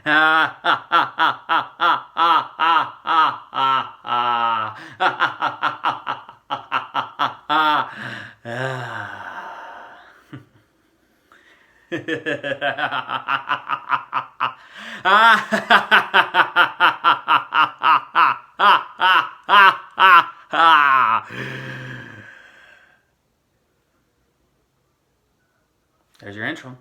There's your intro.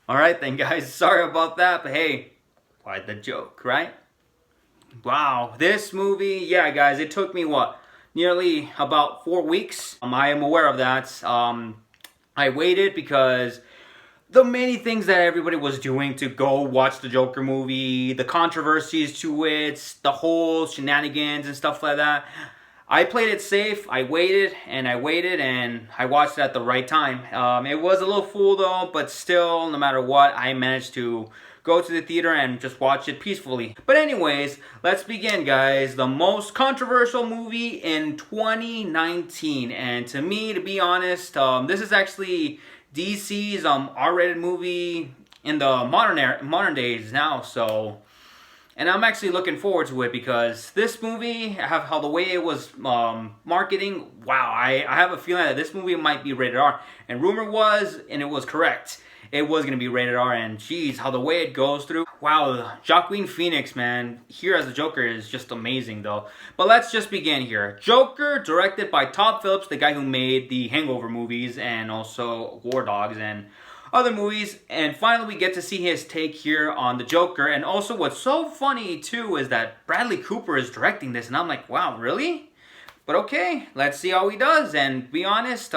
Alright then, guys, sorry about that, but hey, why the joke, right? Wow, this movie, yeah, guys, it took me what? Nearly about 4 weeks. I am aware of that. I waited because the many things that everybody was doing to go watch the Joker movie, the controversies to it, the whole shenanigans and stuff like that. I played it safe. I waited and I waited and I watched it at the right time. It was a little full though, but still, no matter what, I managed to go to the theater and just watch it peacefully. But anyways, let's begin, guys. The most controversial movie in 2019, and to me, to be honest, this is actually DC's R-rated movie in the modern days now. So, and I'm actually looking forward to it because this movie, how the way it was marketing, wow, I have a feeling that this movie might be rated R. And rumor was, and it was correct, it was going to be rated R, and geez, how the way it goes through. Wow, Joaquin Phoenix, man, here as the Joker is just amazing though. But let's just begin here. Joker, directed by Todd Phillips, the guy who made the Hangover movies and also War Dogs and other movies. And finally we get to see his take here on the Joker. And also what's so funny too is that Bradley Cooper is directing this, and I'm like, wow, really? But okay, let's see how he does. And be honest,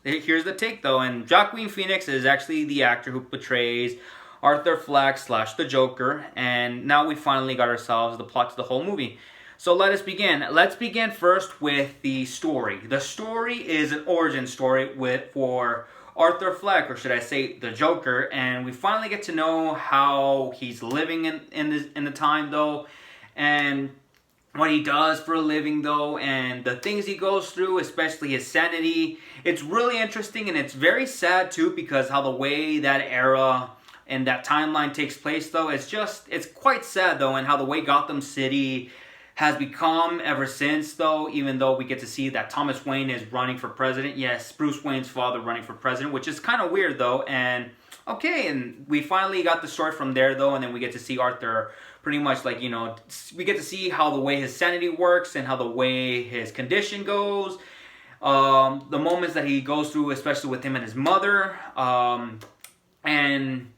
here's the take though, and Joaquin Phoenix is actually the actor who portrays Arthur Fleck / the Joker, and now we finally got ourselves the plot to the whole movie. So let us begin. Let's begin first with the story. The story is an origin story for Arthur Fleck, or should I say the Joker, and we finally get to know how he's living in the time though, and what he does for a living though, and the things he goes through, especially his sanity. It's really interesting, and it's very sad too, because how the way that era and that timeline takes place though, it's quite sad though, and how the way Gotham City has become ever since though, even though we get to see that Thomas Wayne is running for president. Yes, Bruce Wayne's father running for president, which is kind of weird though, and okay, and we finally got the story from there though, and then we get to see Arthur pretty much like, you know, we get to see how the way his sanity works and how the way his condition goes, the moments that he goes through, especially with him and his mother, and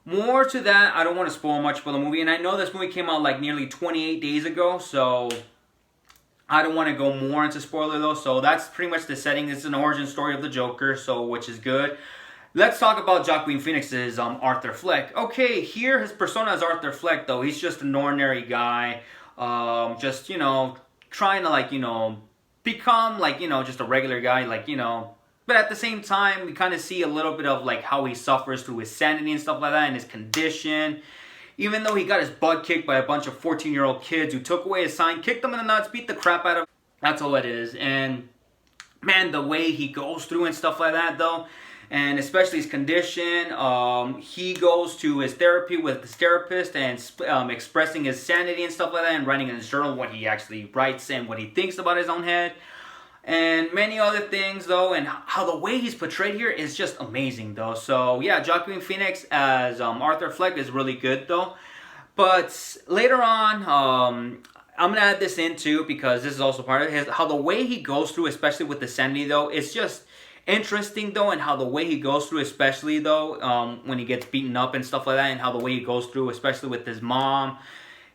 more to that. I don't want to spoil much for the movie, and I know this movie came out like nearly 28 days ago, so I don't want to go more into spoiler though. So that's pretty much the setting. This is an origin story of the Joker, so which is good. Let's talk about Joaquin Phoenix's Arthur Fleck. Okay, here his persona is Arthur Fleck though. He's just an ordinary guy, just, you know, trying to like, you know, become like, you know, just a regular guy, like, you know. But at the same time, we kind of see a little bit of like how he suffers through his sanity and stuff like that, and his condition. Even though he got his butt kicked by a bunch of 14-year-old kids who took away his sign, kicked him in the nuts, beat the crap out of him. That's all it is. And man, the way he goes through and stuff like that though, and especially his condition, he goes to his therapy with his therapist and expressing his sanity and stuff like that, and writing in his journal what he actually writes and what he thinks about his own head, and many other things though, and how the way he's portrayed here is just amazing though. So yeah, Joaquin Phoenix as Arthur Fleck is really good though. But later on, I'm gonna add this in too, because this is also part of his, how the way he goes through, especially with the sanity though, it's just interesting though, and how the way he goes through, especially though, when he gets beaten up and stuff like that, and how the way he goes through, especially with his mom,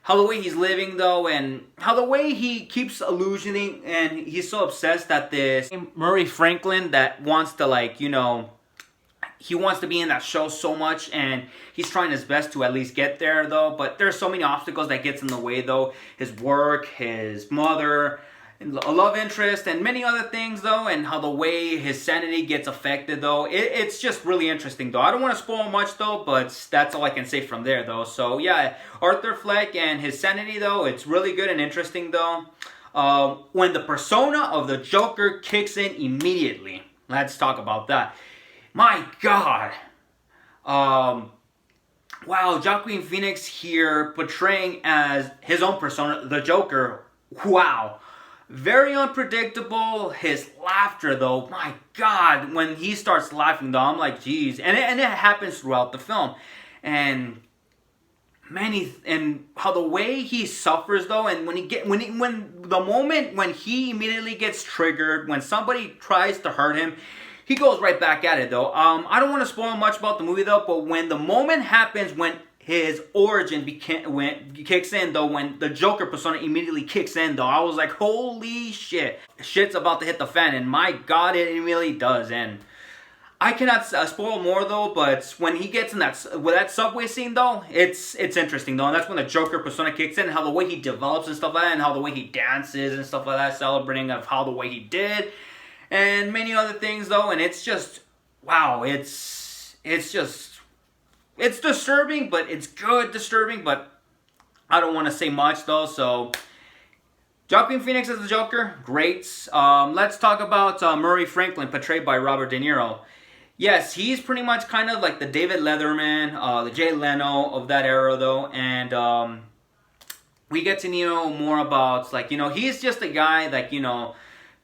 how the way he's living though, and how the way he keeps illusioning, and he's so obsessed that this Murray Franklin that wants to, like, you know, he wants to be in that show so much, and he's trying his best to at least get there though, but there's so many obstacles that gets in the way though, his work, his mother, a love interest, and many other things though, and how the way his sanity gets affected though. It's just really interesting though. I don't want to spoil much though, but that's all I can say from there though. So yeah, Arthur Fleck and his sanity though, it's really good and interesting though. When the persona of the Joker kicks in immediately, let's talk about that. My God, Wow, Joaquin Phoenix here portraying as his own persona, the Joker. Wow. Very unpredictable. His laughter, though, my God, when he starts laughing, though, I'm like, geez. And it happens throughout the film. And and how the way he suffers, though, and when the moment when he immediately gets triggered, when somebody tries to hurt him, he goes right back at it, though. I don't want to spoil much about the movie, though, but when the moment happens when his origin kicks in, though, when the Joker persona immediately kicks in, though, I was like, holy shit. Shit's about to hit the fan, and my God, it really does. And I cannot spoil more, though, but when he gets in that subway scene, though, it's interesting, though, and that's when the Joker persona kicks in, and how the way he develops and stuff like that, and how the way he dances and stuff like that, celebrating of how the way he did, and many other things, though, and it's just, wow, it's disturbing, but it's good disturbing, but I don't want to say much, though, so Joaquin Phoenix as the Joker, great. Let's talk about Murray Franklin, portrayed by Robert De Niro. Yes, he's pretty much kind of like the David Letterman, the Jay Leno of that era, though, and we get to know more about, like, he's just a guy, like,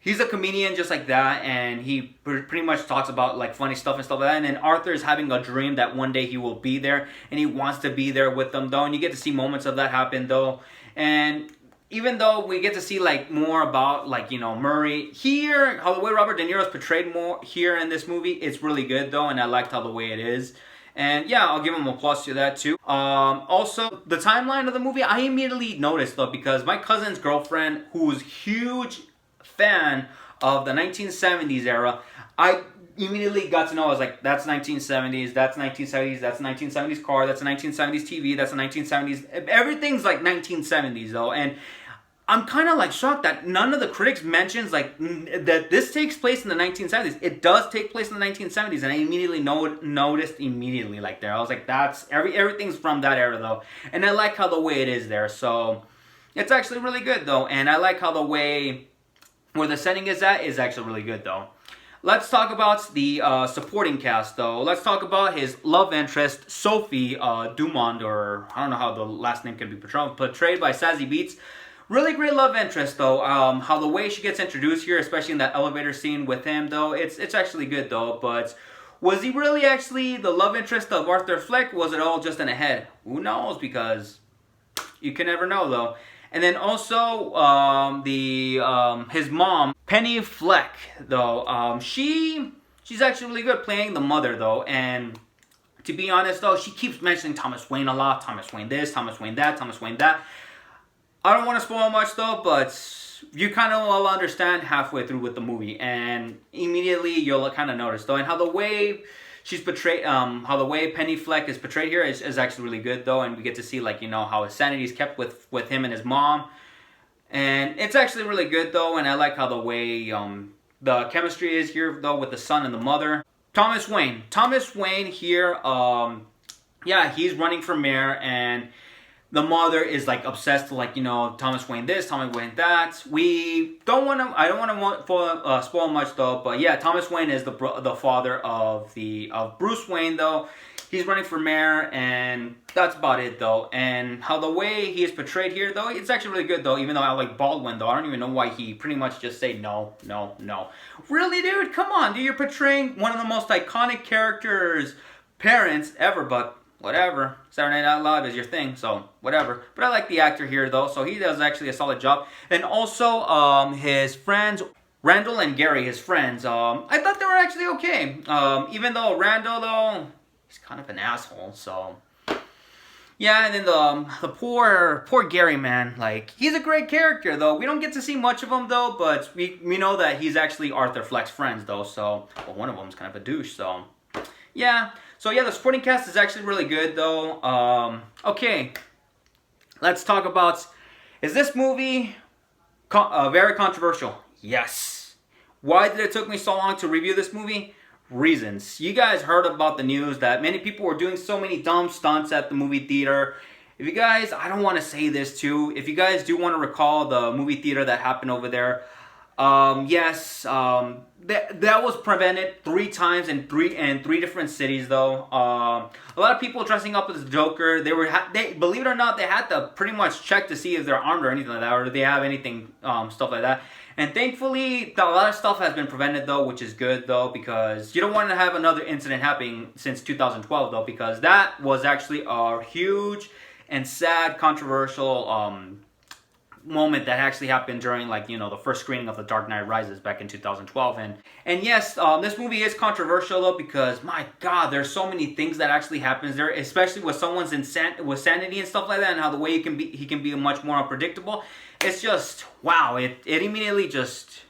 he's a comedian just like that, and he pretty much talks about, like, funny stuff and stuff like that, and then Arthur is having a dream that one day he will be there, and he wants to be there with them, though, and you get to see moments of that happen, though, and even though we get to see, like, more about, like, Murray here, how the way Robert De Niro is portrayed more here in this movie, it's really good, though, and I liked how the way it is. And yeah, I'll give him a plus to that, too. Also, the timeline of the movie, I immediately noticed, though, because my cousin's girlfriend, who's huge fan of the 1970s era, I immediately got to know. I was like, that's 1970s, that's 1970s, that's 1970s car, that's a 1970s TV, that's a 1970s, everything's like 1970s, though, and I'm kind of like shocked that none of the critics mentions, like, that this takes place in the 1970s. It does take place in the 1970s, and I immediately noticed immediately, like, there. I was like, that's, everything's from that era, though, and I like how the way it is there, so it's actually really good, though, and I like how the way where the setting is at is actually really good, though. Let's talk about the supporting cast, though. Let's talk about his love interest, Sophie Dumond, or I don't know how the last name can be portrayed by Sassy Beats. Really great love interest, though. How the way she gets introduced here, especially in that elevator scene with him, though, it's actually good, though. But was he really actually the love interest of Arthur Fleck? Was it all just in a head? Who knows? Because you can never know, though. And then also his mom, Penny Fleck, though. She's actually really good playing the mother, though. And to be honest, though, she keeps mentioning Thomas Wayne a lot. Thomas Wayne this, Thomas Wayne that, Thomas Wayne that. I don't want to spoil much, though, but you kind of will understand halfway through with the movie, and immediately you'll kind of notice, though, and how the way she's portrayed, how the way Penny Fleck is portrayed here is actually really good, though, and we get to see, like, how his sanity is kept with him and his mom, and it's actually really good, though, and I like how the way the chemistry is here, though, with the son and the mother. Thomas Wayne here, yeah, he's running for mayor, and the mother is, like, obsessed to, like, Thomas Wayne this, Thomas Wayne that. I don't want to spoil much, though, but yeah, Thomas Wayne is the father of Bruce Wayne, though. He's running for mayor, and that's about it, though. And how the way he is portrayed here, though, it's actually really good, though, even though I like Baldwin, though. I don't even know why he pretty much just say no, no, no. Really, dude? Come on, dude. You're portraying one of the most iconic characters' parents ever, but whatever. Saturday Night Live is your thing, so whatever. But I like the actor here, though, so he does actually a solid job. And also, his friends, Randall and Gary, his friends, I thought they were actually okay. Even though Randall, though, he's kind of an asshole, so yeah. And then the poor Gary, man, like, he's a great character, though. We don't get to see much of him, though, but we know that he's actually Arthur Fleck's friends, though, so, well, one of them's kind of a douche, so yeah. So yeah, the supporting cast is actually really good, though. Okay, let's talk about, is this movie very controversial? Yes. Why did it take me so long to review this movie? Reasons. You guys heard about the news that many people were doing so many dumb stunts at the movie theater. If you guys, I don't want to say this too, if you guys do want to recall the movie theater that happened over there, Yes, that was prevented 3 times in three different cities though. A lot of people dressing up as Joker. They believe it or not, they had to pretty much check to see if they're armed or anything like that, or do they have anything stuff like that. And thankfully, a lot of stuff has been prevented though, which is good though, because you don't want to have another incident happening since 2012 though, because that was actually a huge and sad, controversial moment that actually happened during, like, you know, the first screening of The Dark Knight Rises back in 2012. And yes, this movie is controversial though, because my god, there's so many things that actually happens there, especially with someone's with sanity and stuff like that, and how the way he can be much more unpredictable. It's just wow, it immediately just,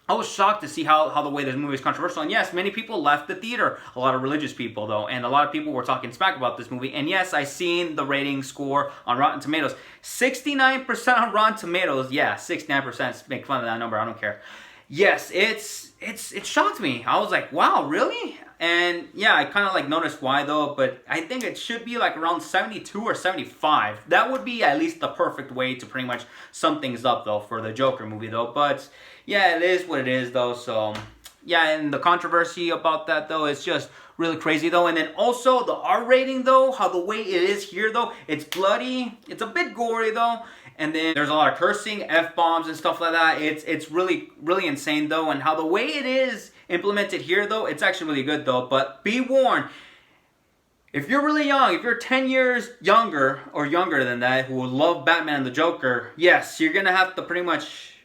I was shocked to see how the way this movie is controversial. And yes, many people left the theater. A lot of religious people, though. And a lot of people were talking smack about this movie. And yes, I seen the rating score on Rotten Tomatoes. 69% on Rotten Tomatoes. Yeah, 69%. Make fun of that number. I don't care. Yes, it shocked me. I was like, wow, really? And yeah, I kind of like noticed why though, but I think it should be like around 72 or 75. That would be at least the perfect way to pretty much sum things up though for the Joker movie though. But yeah, it is what it is though. So yeah, and the controversy about that though is just really crazy though. And then also the R rating though, how the way it is here though, it's bloody, it's a bit gory though. And then there's a lot of cursing, F-bombs and stuff like that. It's really, really insane though. And how the way it is implemented here though, it's actually really good though. But be warned, if you're really young, if you're 10 years younger or younger than that, who love Batman and the Joker, yes, you're going to have to pretty much,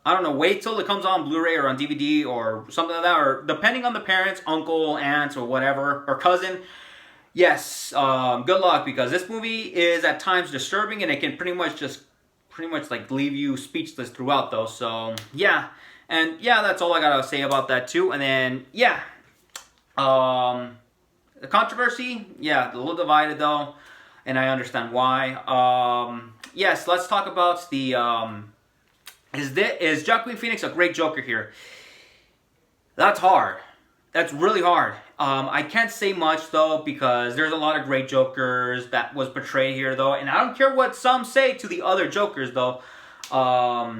I don't know, wait till it comes on Blu-ray or on DVD or something like that. Or depending on the parents, uncle, aunt, or whatever, or cousin. Yes, good luck, because this movie is at times disturbing and it can pretty much like leave you speechless throughout though. So yeah, and yeah, that's all I gotta say about that too. And then yeah, the controversy, yeah, a little divided though, and I understand why. Yes, let's talk about the is Joaquin Phoenix a great Joker here? That's hard. That's really hard. I can't say much though, because there's a lot of great Jokers that was portrayed here though, and I don't care what some say to the other Jokers though. I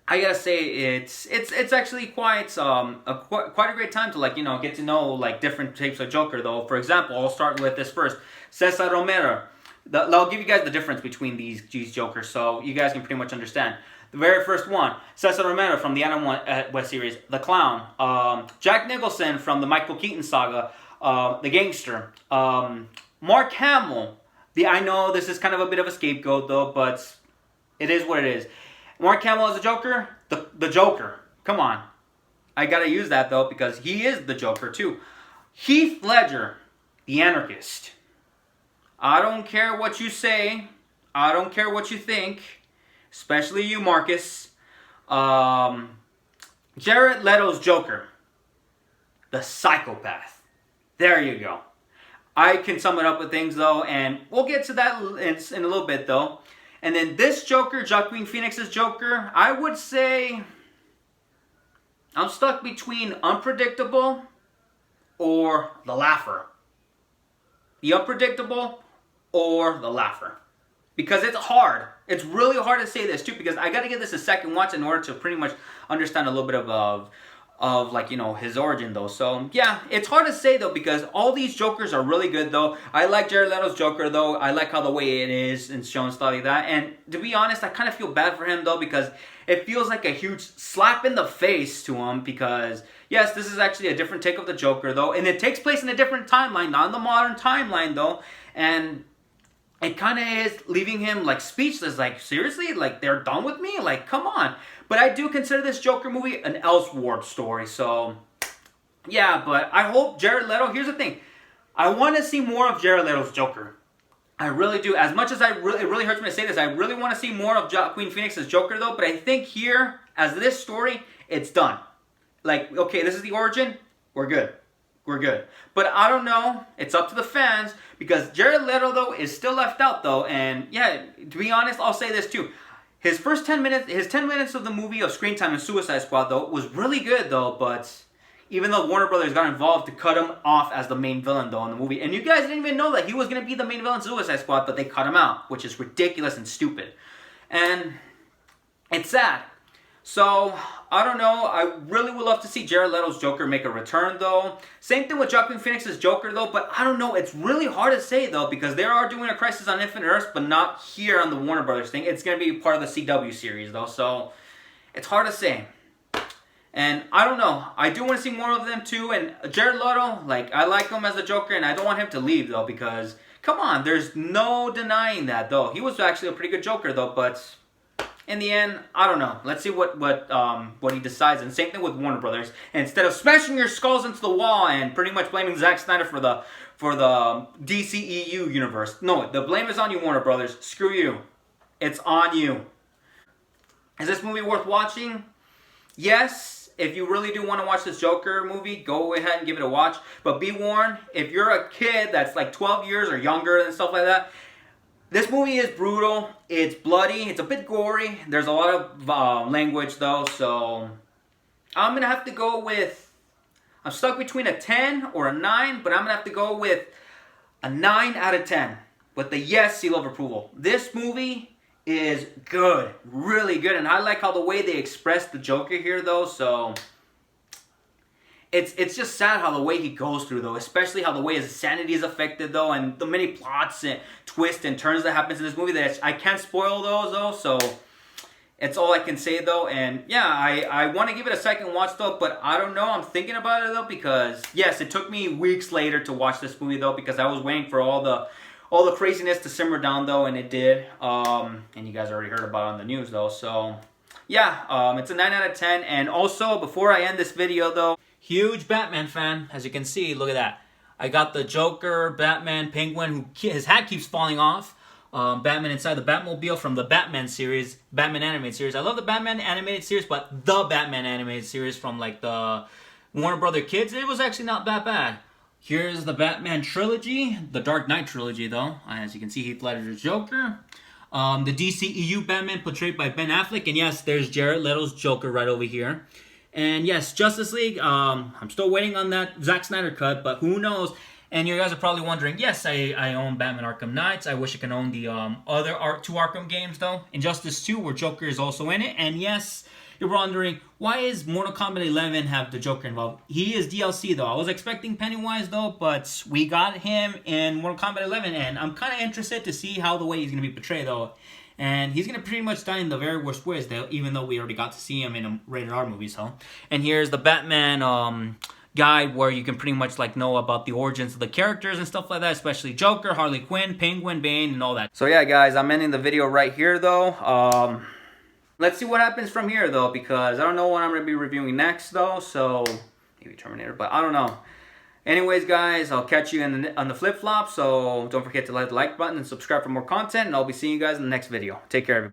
gotta say it's actually quite a great time to, like, you know, get to know like different types of Joker though. For example, I'll start with this first, Cesar Romero. I'll give you guys the difference between these Jokers, so you guys can pretty much understand. The very first one, Cesar Romero from the Adam West series, The Clown. Jack Nicholson from the Michael Keaton saga, The Gangster. Mark Hamill. I know this is kind of a bit of a scapegoat though, but it is what it is. Mark Hamill as the Joker, the Joker. Come on. I gotta use that though, because he is the Joker too. Heath Ledger, the Anarchist. I don't care what you say. I don't care what you think. Especially you, Marcus. Jared Leto's Joker. The Psychopath. There you go. I can sum it up with things though, and we'll get to that in a little bit though. And then this Joker, Joaquin Phoenix's Joker, I would say I'm stuck between Unpredictable or The Laugher. The Unpredictable or The Laugher. Because it's hard. It's really hard to say this too, because I got to give this a second watch in order to pretty much understand a little bit of like, you know, his origin though. So yeah, it's hard to say though, because all these Jokers are really good though. I like Jared Leto's Joker though. I like how the way it is and shown stuff like that. And to be honest, I kind of feel bad for him though, because it feels like a huge slap in the face to him, because yes, this is actually a different take of the Joker though, and it takes place in a different timeline, not in the modern timeline though. And it kind of is leaving him like speechless, like seriously, like they're done with me, like come on. But I do consider this Joker movie an Elseworld story, so yeah. But I hope Jared Leto, here's the thing, I want to see more of Jared Leto's Joker. I really do. As much as it really hurts me to say this, I really want to see more of Joaquin Phoenix's Joker though. But I think here, as this story, it's done. Like, okay, this is the origin, we're good. We're good. But I don't know. It's up to the fans, because Jared Leto though is still left out though. And yeah, to be honest, I'll say this too. His first 10 minutes, his 10 minutes of the movie of screen time in Suicide Squad though was really good though. But even though Warner Brothers got involved to cut him off as the main villain though in the movie, and you guys didn't even know that he was gonna be the main villain in Suicide Squad, but they cut him out, which is ridiculous and stupid. And it's sad. So, I don't know. I really would love to see Jared Leto's Joker make a return, though. Same thing with Joaquin Phoenix's Joker, though. But I don't know. It's really hard to say, though, because they are doing a Crisis on Infinite Earths, but not here on the Warner Brothers thing. It's going to be part of the CW series, though. So, it's hard to say. And I don't know. I do want to see more of them, too. And Jared Leto, like, I like him as a Joker, and I don't want him to leave, though, because, come on, there's no denying that, though. He was actually a pretty good Joker, though, but in the end, I don't know. Let's see what he decides. And same thing with Warner Brothers. And instead of smashing your skulls into the wall and pretty much blaming Zack Snyder for the DCEU universe, no, the blame is on you, Warner Brothers. Screw you. It's on you. Is this movie worth watching? Yes. If you really do want to watch this Joker movie, go ahead and give it a watch. But be warned, if you're a kid that's like 12 years or younger and stuff like that, this movie is brutal. It's bloody. It's a bit gory. There's a lot of language, though. So I'm going to have to go with... I'm stuck between a 10 or a 9. But I'm going to have to go with a 9 out of 10. With the yes seal of approval. This movie is good. Really good. And I like how the way they express the Joker here, though. So... It's just sad how the way he goes through, though. Especially how the way his sanity is affected, though. And the many plots and twists and turns that happens in this movie that I can't spoil those, though. So, it's all I can say, though. And, yeah, I want to give it a second watch, though. But I don't know. I'm thinking about it, though. Because, yes, it took me weeks later to watch this movie, though. Because I was waiting for all the craziness to simmer down, though. And it did. And you guys already heard about it on the news, though. So, yeah. It's a 9 out of 10. And also, before I end this video, though, huge Batman fan, as you can see. Look at that. I got the Joker, Batman, Penguin, who his hat keeps falling off. Batman inside the Batmobile from the Batman series, Batman animated series. I love the Batman animated series, but the Batman animated series from like the Warner Brother Kids, it was actually not that bad. Here's the Batman trilogy, the Dark Knight trilogy, though. As you can see, Heath Ledger's Joker. The DCEU Batman portrayed by Ben Affleck, and yes, there's Jared Leto's Joker right over here. And yes, Justice League, I'm still waiting on that Zack Snyder cut, but who knows? And you guys are probably wondering, yes, I own Batman Arkham Knights. I wish I could own the other two Arkham games, though. Injustice 2, where Joker is also in it. And yes, you're wondering, why is Mortal Kombat 11 have the Joker involved? He is DLC, though. I was expecting Pennywise, though, but we got him in Mortal Kombat 11. And I'm kind of interested to see how the way he's going to be portrayed, though. And he's going to pretty much die in the very worst ways, though, even though we already got to see him in a rated R movie. So, and here's the Batman guide where you can pretty much like know about the origins of the characters and stuff like that, especially Joker, Harley Quinn, Penguin, Bane, and all that. So yeah, guys, I'm ending the video right here, though. Let's see what happens from here, though, because I don't know what I'm going to be reviewing next, though. So maybe Terminator, but I don't know. Anyways, guys, I'll catch you on the flip-flop, so don't forget to hit the like button and subscribe for more content, and I'll be seeing you guys in the next video. Take care, everybody.